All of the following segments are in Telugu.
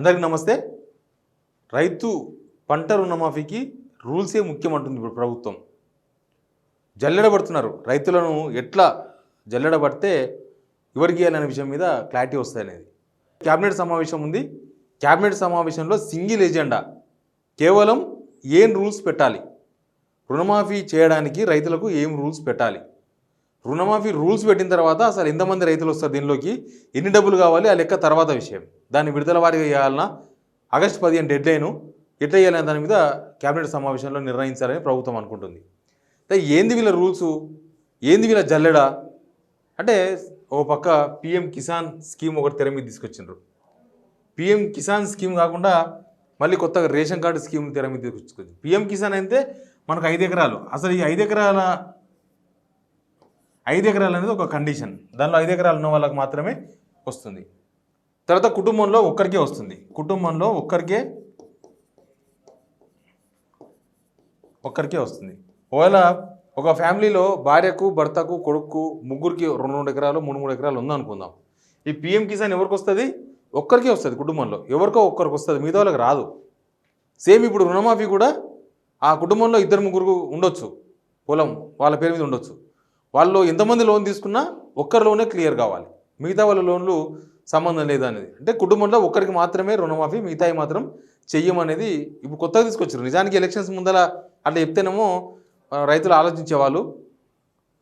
అందరికీ నమస్తే. రైతు పంట రుణమాఫీకి రూల్సే ముఖ్యమంటుంది ఇప్పుడు ప్రభుత్వం. జల్లెడబడుతున్నారు రైతులను. ఎట్లా జల్లెడబడితే ఎవరికి అనే విషయం మీద క్లారిటీ వస్తాయనేది. క్యాబినెట్ సమావేశం ఉంది. క్యాబినెట్ సమావేశంలో సింగిల్ ఎజెండా, కేవలం ఏం రూల్స్ పెట్టాలి, రుణమాఫీ చేయడానికి రైతులకు ఏం రూల్స్ పెట్టాలి, రుణమాఫీ రూల్స్ పెట్టిన తర్వాత అసలు ఎంతమంది రైతులు వస్తారు, దీనిలోకి ఎన్ని డబ్బులు కావాలి, ఆ లెక్క తర్వాత విషయం. దాన్ని విడుదల వారీగా చేయాలన్నా, ఆగస్టు 15 డెడ్లైను ఎట్లా చేయాలనే దాని మీద క్యాబినెట్ సమావేశంలో నిర్ణయించాలని ప్రభుత్వం అనుకుంటుంది. ఏంది వీళ్ళ రూల్సు, ఏంది వీళ్ళ జల్లెడ అంటే, ఓ పక్క పిఎం కిసాన్ స్కీమ్ ఒకటి తెర మీద తీసుకొచ్చిండ్రు. పిఎం కిసాన్ స్కీమ్ కాకుండా మళ్ళీ కొత్తగా రేషన్ కార్డు స్కీమ్ తెర మీద తీసుకొచ్చింది. పిఎం కిసాన్ అయితే మనకు 5 ఎకరాలు. అసలు ఈ 5 ఎకరాలు అనేది ఒక కండిషన్. దానిలో 5 ఎకరాలు ఉన్న వాళ్ళకి మాత్రమే వస్తుంది. తర్వాత కుటుంబంలో ఒక్కరికే వస్తుంది. కుటుంబంలో ఒక్కరికే వస్తుంది. ఒకవేళ ఒక ఫ్యామిలీలో భార్యకు, భర్తకు, కొడుకు, ముగ్గురికి 2 ఎకరాలు 3 ఎకరాలు ఉందనుకుందాం. ఈ పిఎం కిసాన్ ఎవరికి వస్తుంది? ఒక్కరికే వస్తుంది. కుటుంబంలో ఎవరికో ఒక్కరికి వస్తుంది, మిగతా వాళ్ళకి రాదు. సేమ్ ఇప్పుడు రుణమాఫీ కూడా ఆ కుటుంబంలో 2-3 ఉండొచ్చు, పొలం వాళ్ళ పేరు మీద ఉండొచ్చు. వాళ్ళు ఎంతమంది లోన్ తీసుకున్నా ఒక్కరి లోనే క్లియర్ కావాలి, మిగతా వాళ్ళ లోన్లు సంబంధం లేదనేది. అంటే కుటుంబంలో ఒక్కరికి మాత్రమే రుణమాఫీ, మిగతాయి మాత్రం చెయ్యమనేది ఇప్పుడు కొత్తగా తీసుకొచ్చారు. నిజానికి ఎలక్షన్స్ ముందర అట్లా చెప్తేనేమో రైతులు ఆలోచించేవాళ్ళు,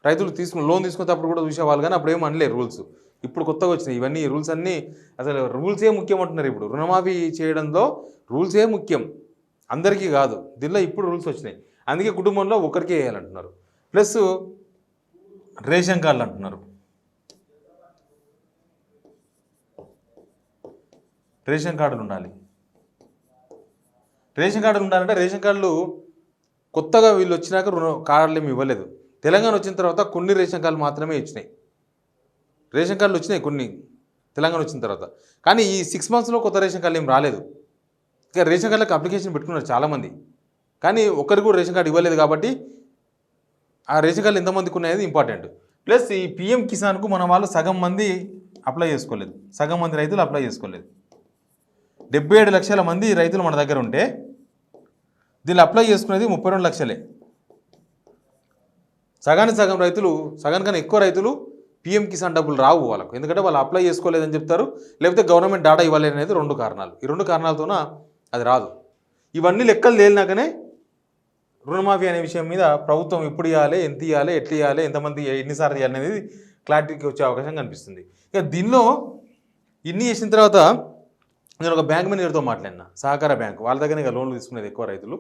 రైతులు లోన్ తీసుకునేటప్పుడు కూడా చూసేవాళ్ళు, కానీ అప్పుడు ఏం అనలేరు రూల్స్. ఇప్పుడు కొత్తగా వచ్చినాయి ఇవన్నీ రూల్స్ అన్నీ. అసలు రూల్సే ముఖ్యం అంటున్నారు. ఇప్పుడు రుణమాఫీ చేయడంలో రూల్సే ముఖ్యం, అందరికీ కాదు. దీనిలో ఇప్పుడు రూల్స్ వచ్చినాయి. అందుకే కుటుంబంలో ఒకరికే వేయాలంటున్నారు. ప్లస్ రేషన్ కార్డులు అంటున్నారు. రేషన్ కార్డులు ఉండాలి. రేషన్ కార్డులు ఉండాలంటే రేషన్ కార్డులు కొత్తగా వీళ్ళు వచ్చినాక కార్డులు ఏమి ఇవ్వలేదు. తెలంగాణ వచ్చిన తర్వాత కొన్ని రేషన్ కార్డులు మాత్రమే ఇచ్చినాయి. రేషన్ కార్డులు వచ్చినాయి కొన్ని తెలంగాణ వచ్చిన తర్వాత, కానీ ఈ 6 monthsలో కొత్త రేషన్ కార్డులు ఏం రాలేదు. ఇక రేషన్ కార్డులకు అప్లికేషన్ పెట్టుకున్నారు చాలామంది, కానీ ఒక్కరికి కూడా రేషన్ కార్డు ఇవ్వలేదు. కాబట్టి ఆ రేషన్ కార్డులు ఎంతమందికి ఉన్నాయనేది ఇంపార్టెంట్. ప్లస్ ఈ పిఎం కిసాన్కు మన వాళ్ళు సగం మంది అప్లై చేసుకోలేదు, సగం మంది రైతులు అప్లై చేసుకోలేదు. 77 లక్షల మంది రైతులు మన దగ్గర ఉంటే దీన్ని అప్లై చేసుకునేది 32 లక్షలే. సగానికి సగం రైతులు, సగానికన్నా ఎక్కువ రైతులు పిఎం కిసాన్ డబ్బులు రావు వాళ్ళకు. ఎందుకంటే వాళ్ళు అప్లై చేసుకోలేదని చెప్తారు, లేకపోతే గవర్నమెంట్ డాటా ఇవ్వలేదు అనేది 2 కారణాలు. ఈ 2 కారణాలతోన అది రాదు. ఇవన్నీ లెక్కలు తేలినాకనే రుణమాఫీ అనే విషయం మీద ప్రభుత్వం ఎప్పుడు ఇవ్వాలి, ఎంత ఇవ్వాలి, ఎట్లా ఇవ్వాలి, ఎంతమంది ఎన్నిసార్లు ఇవ్వాలి అనేది క్లారిటీకి వచ్చే అవకాశం కనిపిస్తుంది. ఇక దీనిలో ఇన్ని చేసిన తర్వాత నేను ఒక బ్యాంక్ మేనేజర్తో మాట్లాడినా, సహకార బ్యాంక్ వాళ్ళ దగ్గర ఇక లోన్లు తీసుకునేది ఎక్కువ రైతులు.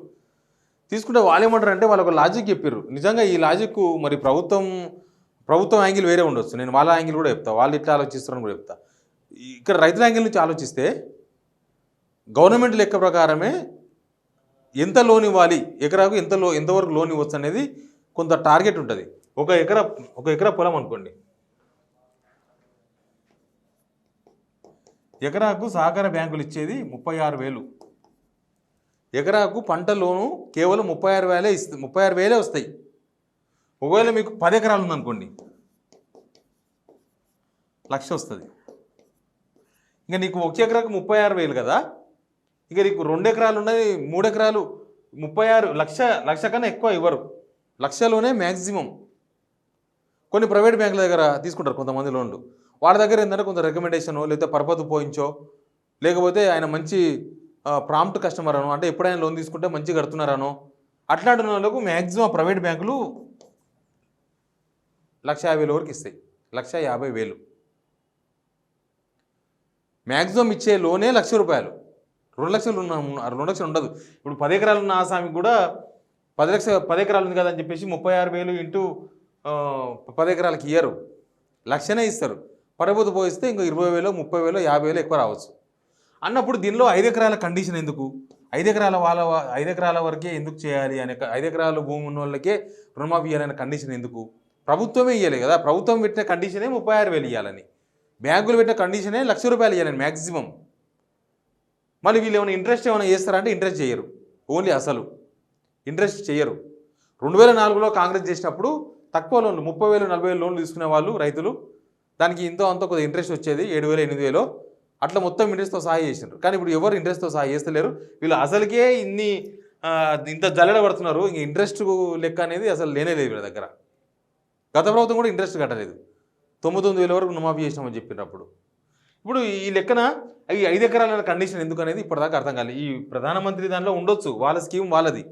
తీసుకుంటే వాళ్ళు ఏమంటారు అంటే, వాళ్ళు ఒక లాజిక్ చెప్పారు. నిజంగా ఈ లాజిక్ మరి ప్రభుత్వం యాంగిల్ వేరే ఉండొచ్చు, నేను వాళ్ళ యాంగిల్ కూడా చెప్తా, వాళ్ళు ఇట్లా ఆలోచిస్తారని కూడా చెప్తా. ఇక్కడ రైతుల యాంగిల్ నుంచి ఆలోచిస్తే గవర్నమెంట్ లెక్క ప్రకారమే ఎంత లోన్ ఇవ్వాలి, ఎకరాకు ఎంతవరకు లోన్ ఇవ్వచ్చు అనేది కొంత టార్గెట్ ఉంటుంది. ఒక ఎకరా పొలం అనుకోండి, ఎకరాకు సహకార బ్యాంకులు ఇచ్చేది 36,000. ఎకరాకు పంట లోను కేవలం 36,000 వస్తాయి. ఒకవేళ మీకు 10 ఎకరాలు ఉందనుకోండి, 1,00,000 వస్తుంది. ఇంకా నీకు 1 ఎకరాకు 36,000 కదా, ఇక నీకు 2 ఎకరాలు ఉన్నాయి, 3 ఎకరాలు 36 లక్ష కన్నా ఎక్కువ ఇవ్వరు. 1,00,000లోనే మ్యాక్సిమం. కొన్ని ప్రైవేట్ బ్యాంకుల దగ్గర తీసుకుంటారు కొంతమంది లోన్లు. వాళ్ళ దగ్గర ఏంటంటే కొంత రికమెండేషనో, లేకపోతే పర్పస్ పోయించో, లేకపోతే ఆయన మంచి ప్రాంప్ట్ కస్టమర్ అనో, అంటే ఎప్పుడైనా లోన్ తీసుకుంటే మంచిగా కడుతున్నారనో, అట్లాంటి వాళ్ళకు మ్యాక్సిమం ప్రైవేట్ బ్యాంకులు 1,50,000 వరకు ఇస్తాయి. 1,50,000 మ్యాక్సిమం ఇచ్చే లోనే ₹1,00,000. 2 లక్షలు ఉండదు. ఇప్పుడు 10 ఎకరాలు ఉన్న ఆసామికి కూడా 10 ఎకరాలు ఉంది కదా అని చెప్పేసి 36,000 ఇంటూ 10 ఎకరాలకి ఇయ్యరు, 1,00,000 ఇస్తారు. పరబోతు పోయిస్తే ఇంకా 20,000, 30,000, 50,000 ఎక్కువ రావచ్చు అన్నప్పుడు దీనిలో 5 ఎకరాల కండిషన్ ఎందుకు? 5 ఎకరాల వరకే ఎందుకు చేయాలి అనే, 5 ఎకరాల భూమి ఉన్న వాళ్ళకే రుణమాఫీ ఇవ్వాలనే కండిషన్ ఎందుకు? ప్రభుత్వమే ఇవ్వాలి కదా. ప్రభుత్వం పెట్టిన కండిషనే 36,000 ఇవ్వాలని, బ్యాంకులు పెట్టిన కండిషనే ₹1,00,000 ఇవ్వాలని మ్యాక్సిమం. మళ్ళీ వీళ్ళు ఇంట్రెస్ట్ ఏమైనా చేస్తారంటే ఇంట్రెస్ట్ చేయరు, ఓన్లీ అసలు ఇంట్రెస్ట్ చేయరు. 2004లో కాంగ్రెస్ చేసినప్పుడు తక్కువ లోన్లు 30,000, 40,000 లోన్లు తీసుకునే వాళ్ళు రైతులు. దానికి ఇంతో అంతో కొద్దిగా ఇంట్రెస్ట్ వచ్చేది, 7,000, 8,000. అట్లా మొత్తం ఇంట్రెస్ట్తో సహా చేసినారు. కానీ ఇప్పుడు ఎవరు ఇంట్రెస్ట్తో సహా చేస్తలేరు. వీళ్ళు అసలుకే ఇన్ని ఇంత జల్లెడ పడుతున్నారు. ఇంక ఇంట్రెస్ట్ లెక్క అనేది అసలు లేనే లేదు వీళ్ళ దగ్గర. గత ప్రభుత్వం కూడా ఇంట్రెస్ట్ కట్టలేదు. 99,000 వరకు రుణమాఫీ చేసినామని చెప్పినప్పుడు. ఇప్పుడు ఈ లెక్కన ఈ 5 ఎకరాల కండిషన్ ఎందుకు అనేది ఇప్పటిదాకా అర్థం కాలేదు. ఈ ప్రధానమంత్రి దానిలో ఉండొచ్చు, వాళ్ళ స్కీమ్ వాళ్ళది.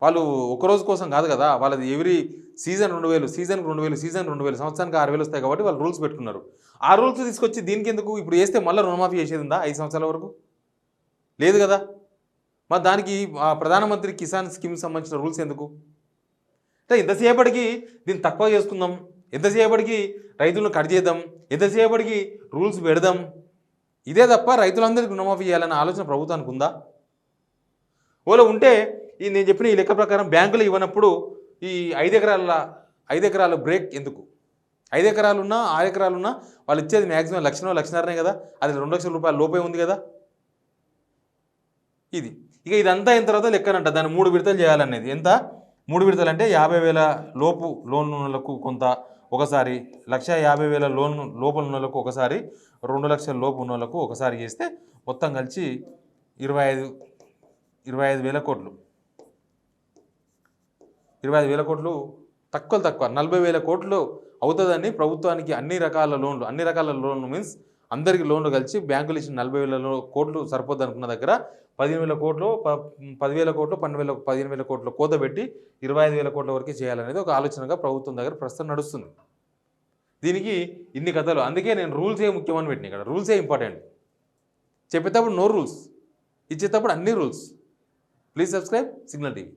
వాళ్ళు ఒక్కరోజు కోసం కాదు కదా, వాళ్ళది ఎవ్రీ సీజన్ 2,000, సీజన్కి 2,000, సీజన్ 2,000, సంవత్సరానికి 6,000 వస్తాయి కాబట్టి వాళ్ళు రూల్స్ పెట్టుకున్నారు. ఆ రూల్స్ తీసుకొచ్చి దీనికి ఎందుకు ఇప్పుడు చేస్తే మళ్ళీ రుణమాఫీ చేసేది ఉందా 5 సంవత్సరాల వరకు? లేదు కదా. మరి దానికి ప్రధానమంత్రి కిసాన్ స్కీమ్ సంబంధించిన రూల్స్ ఎందుకు? అంటే ఎంతసేపటికి దీన్ని తక్కువ చేసుకుందాం, ఎంతసేపటికి రైతులను కట్ చేద్దాం, ఎంతసేపటికి రూల్స్ పెడదాం, ఇదే తప్ప రైతులందరికీ రుణమాఫీ చేయాలన్న ఆలోచన ప్రభుత్వానికి ఉందా? ఓలో ఉంటే ఈ నేను చెప్పిన ఈ లెక్క ప్రకారం బ్యాంకులు ఇవ్వనప్పుడు ఈ 5 ఎకరాల బ్రేక్ ఎందుకు? 5 ఎకరాలున్నా 6 ఎకరాలున్నా వాళ్ళు ఇచ్చేది మ్యాక్సిమం 1,00,000, 1,50,000 కదా, అది 2,00,000 రూపాయల లోపే ఉంది కదా. ఇది ఇక ఇదంతా అయిన తర్వాత లెక్కనంట దాన్ని 3 విడతలు చేయాలనేది. ఎంత 3 విడతలు అంటే 50,000 లోపు లోన్ ఉన్నలకు కొంత ఒకసారి, 1,50,000 లోన్ లోపల ఉన్న వాళ్ళకు ఒకసారి, 2,00,000 లోపు ఉన్న వాళ్ళకు ఒకసారి చేస్తే మొత్తం కలిసి 25,000 కోట్లు. 25,000 కోట్లు తక్కువ 40,000 కోట్లు అవుతుందని ప్రభుత్వానికి అన్ని రకాల లోన్లు మీన్స్ అందరికీ లోన్లు కలిసి బ్యాంకులు ఇచ్చిన 40,000 కోట్లు సరిపోద్ది అనుకున్న దగ్గర 15,000 కోట్లు, 10,000 కోట్లు, 15,000 కోట్లు కోత పెట్టి 25,000 కోట్ల వరకు చేయాలనేది ఒక ఆలోచనగా ప్రభుత్వం దగ్గర ప్రస్తుతం నడుస్తుంది. దీనికి ఇన్ని కథలు. అందుకే నేను రూల్సే ముఖ్యమని పెట్టిన. ఇక్కడ రూల్సే ఇంపార్టెంట్. చెప్పేటప్పుడు నో రూల్స్, ఇచ్చేటప్పుడు అన్ని rules. Please subscribe signal TV.